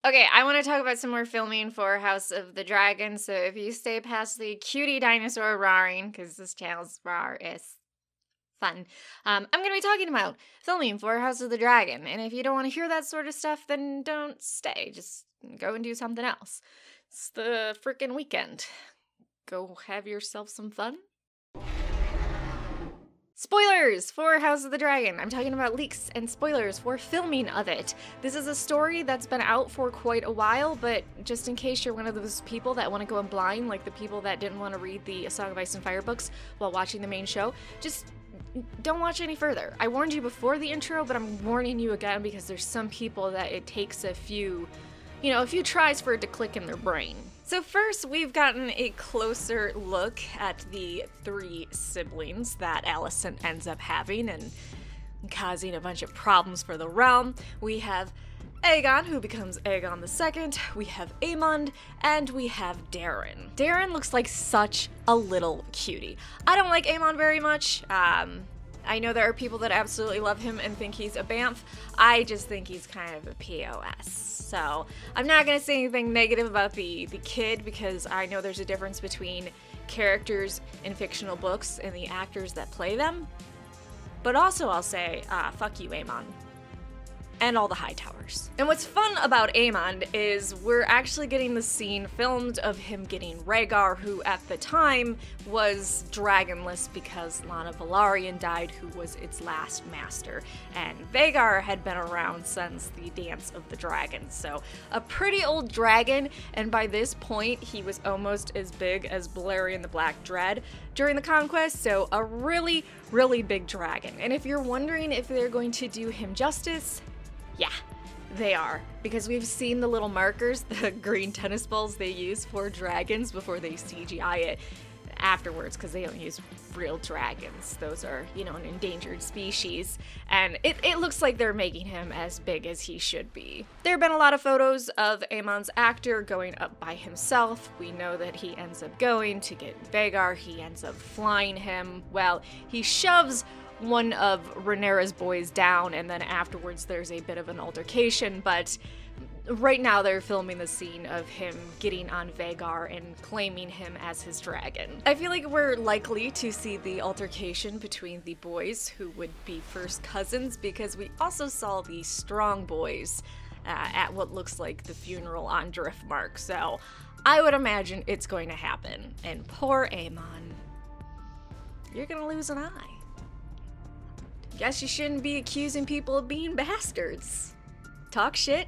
Okay, I want to talk about some more filming for House of the Dragon, so if you stay past the cutie dinosaur roaring, because this channel's Rawrist fun, I'm going to be talking about filming for House of the Dragon, and if you don't want to hear that sort of stuff, then don't stay. Just go and do something else. It's the frickin' weekend. Go have yourself some fun. Spoilers for House of the Dragon. I'm talking about leaks and spoilers for filming of it. This is a story that's been out for quite a while, but just in case you're one of those people that want to go in blind, like the people that didn't want to read the A Song of Ice and Fire books while watching the main show, just don't watch any further. I warned you before the intro, but I'm warning you again because there's some people that it takes a few tries for it to click in their brain. So first, we've gotten a closer look at the 3 siblings that Alicent ends up having and causing a bunch of problems for the realm. We have Aegon, who becomes Aegon II, we have Aemond, and we have Daeron. Daeron looks like such a little cutie. I don't like Aemond very much. I know there are people that absolutely love him and think he's a BAMF. I just think he's kind of a POS. So I'm not going to say anything negative about the kid because I know there's a difference between characters in fictional books and the actors that play them. But also I'll say, fuck you, Aemond. And all the Hightowers. And what's fun about Aemond is we're actually getting the scene filmed of him getting Rhaegar, who at the time was dragonless because Lyanna Velaryon died, who was its last master. And Vhagar had been around since the Dance of the Dragons. So a pretty old dragon, and by this point he was almost as big as Balerion the Black Dread during the conquest, so a really, really big dragon. And if you're wondering if they're going to do him justice, yeah, they are, because we've seen the little markers, the green tennis balls they use for dragons before they CGI it afterwards, because they don't use real dragons. Those are, an endangered species, and it looks like they're making him as big as he should be. There have been a lot of photos of Aemon's actor going up by himself. We know that he ends up going to get Vhagar, he ends up flying him. Well, he shoves one of Rhaenyra's boys down, and then afterwards there's a bit of an altercation, but right now they're filming the scene of him getting on Vhagar and claiming him as his dragon. I feel like we're likely to see the altercation between the boys, who would be first cousins, because we also saw the strong boys at what looks like the funeral on Driftmark, so I would imagine it's going to happen. And poor Aemon, you're gonna lose an eye. Guess you shouldn't be accusing people of being bastards. Talk shit,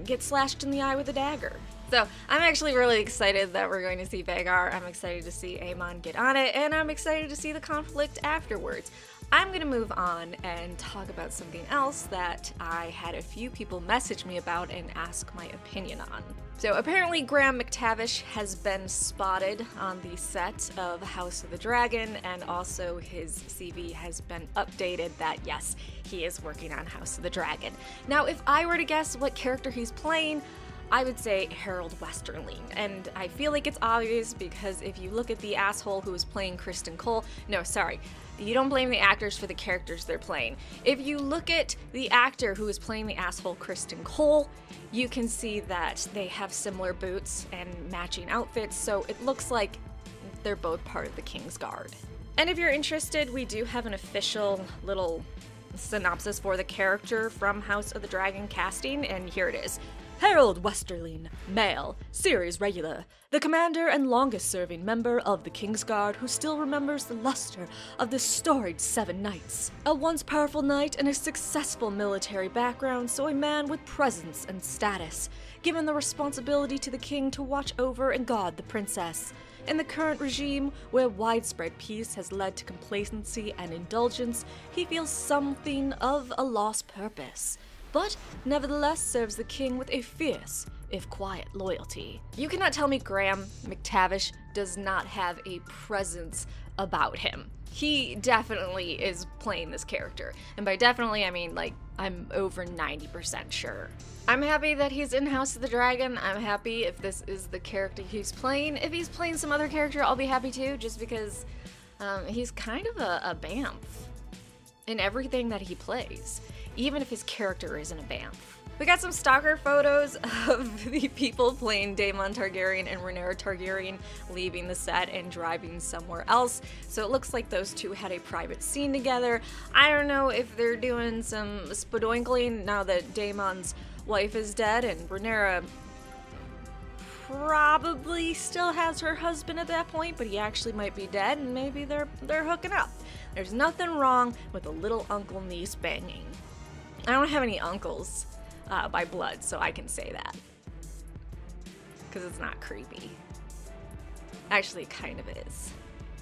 get slashed in the eye with a dagger. So I'm actually really excited that we're going to see Vhagar. I'm excited to see Aemon get on it, and I'm excited to see the conflict afterwards. I'm gonna move on and talk about something else that I had a few people message me about and ask my opinion on. So apparently Graham McTavish has been spotted on the set of House of the Dragon, and also his CV has been updated that yes, he is working on House of the Dragon. Now, if I were to guess what character he's playing, I would say Harold Westerling, and I feel like it's obvious because if you look at the asshole who is playing Criston Cole, no, sorry, you don't blame the actors for the characters they're playing. If you look at the actor who is playing the asshole Criston Cole, you can see that they have similar boots and matching outfits, so it looks like they're both part of the King's Guard. And if you're interested, we do have an official little synopsis for the character from House of the Dragon casting, and here it is. Harold Westerling, male, series regular, the commander and longest-serving member of the Kingsguard who still remembers the luster of the storied Seven Knights. A once powerful knight and a successful military background, so a man with presence and status, given the responsibility to the king to watch over and guard the princess. In the current regime, where widespread peace has led to complacency and indulgence, he feels something of a lost purpose, but nevertheless serves the king with a fierce, if quiet, loyalty. You cannot tell me Graham McTavish does not have a presence about him. He definitely is playing this character, and by definitely I mean like I'm over 90% sure. I'm happy that he's in House of the Dragon. I'm happy if this is the character he's playing. If he's playing some other character, I'll be happy too, just because he's kind of a BAMF in everything that he plays, even if his character isn't a BAMF. We got some stalker photos of the people playing Daemon Targaryen and Rhaenyra Targaryen leaving the set and driving somewhere else. So it looks like those two had a private scene together. I don't know if they're doing some spadoinkling now that Daemon's wife is dead and Rhaenyra probably still has her husband at that point, but he actually might be dead and maybe they're hooking up. There's nothing wrong with a little uncle-niece banging. I don't have any uncles by blood, so I can say that. Because it's not creepy. Actually, it kind of is.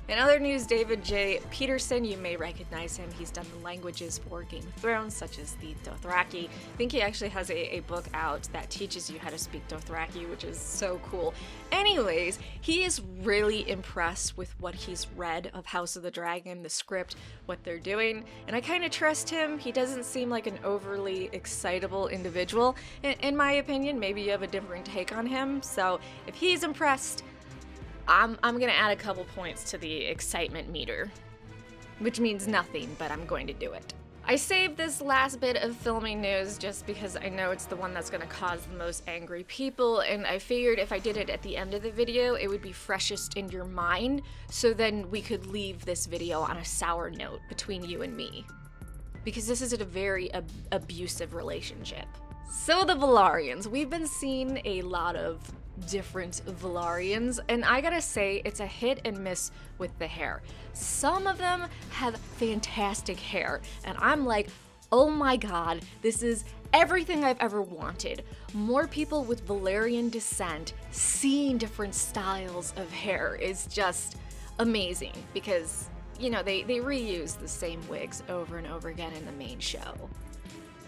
In other news, David J. Peterson, you may recognize him. He's done the languages for Game of Thrones, such as the Dothraki. I think he actually has a book out that teaches you how to speak Dothraki, which is so cool. Anyways, he is really impressed with what he's read of House of the Dragon, the script, what they're doing, and I kind of trust him. He doesn't seem like an overly excitable individual. In my opinion, maybe you have a different take on him, so if he's impressed, I'm gonna add a couple points to the excitement meter, which means nothing, but I'm going to do it. I saved this last bit of filming news just because I know it's the one that's gonna cause the most angry people, and I figured if I did it at the end of the video, it would be freshest in your mind, so then we could leave this video on a sour note between you and me. Because this is a very abusive relationship. So the Valorians, we've been seeing a lot of different Valorians, and I gotta say it's a hit and miss with the hair. Some of them have fantastic hair, and I'm like, oh my god, this is everything I've ever wanted. More people with Valyrian descent seeing different styles of hair is just amazing because, you know, they reuse the same wigs over and over again in the main show.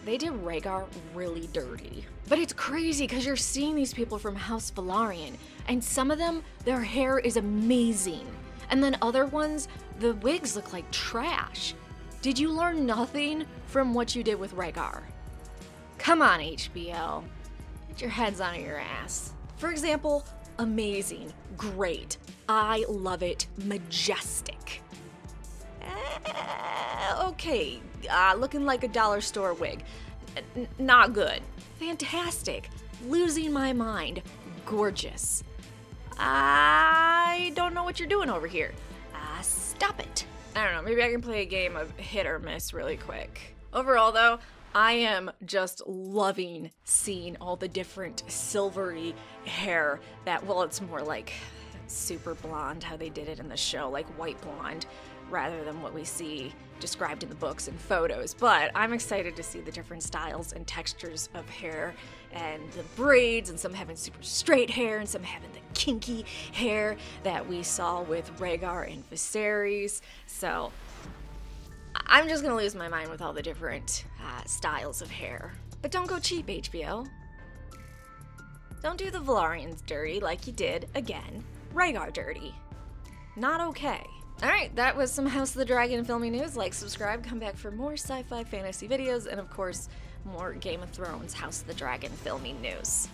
They did Rhaegar really dirty. But it's crazy because you're seeing these people from House Velaryon, and some of them, their hair is amazing. And then other ones, the wigs look like trash. Did you learn nothing from what you did with Rhaegar? Come on, HBO. Get your heads out of your ass. For example, amazing, great, I love it, majestic. Okay, looking like a dollar store wig. Not good. Fantastic. Losing my mind. Gorgeous. I don't know what you're doing over here. Stop it. I don't know, maybe I can play a game of hit or miss really quick. Overall though, I am just loving seeing all the different silvery hair that, well, it's more like super blonde, how they did it in the show, like white blonde, rather than what we see described in the books and photos. But I'm excited to see the different styles and textures of hair and the braids, and some having super straight hair and some having the kinky hair that we saw with Rhaegar and Viserys. So I'm just gonna lose my mind with all the different styles of hair. But don't go cheap, HBO. Don't do the Valorians dirty like you did, again, Rhaegar dirty. Not okay. Alright, that was some House of the Dragon filming news. Like, subscribe, come back for more sci-fi fantasy videos, and of course, more Game of Thrones House of the Dragon filming news.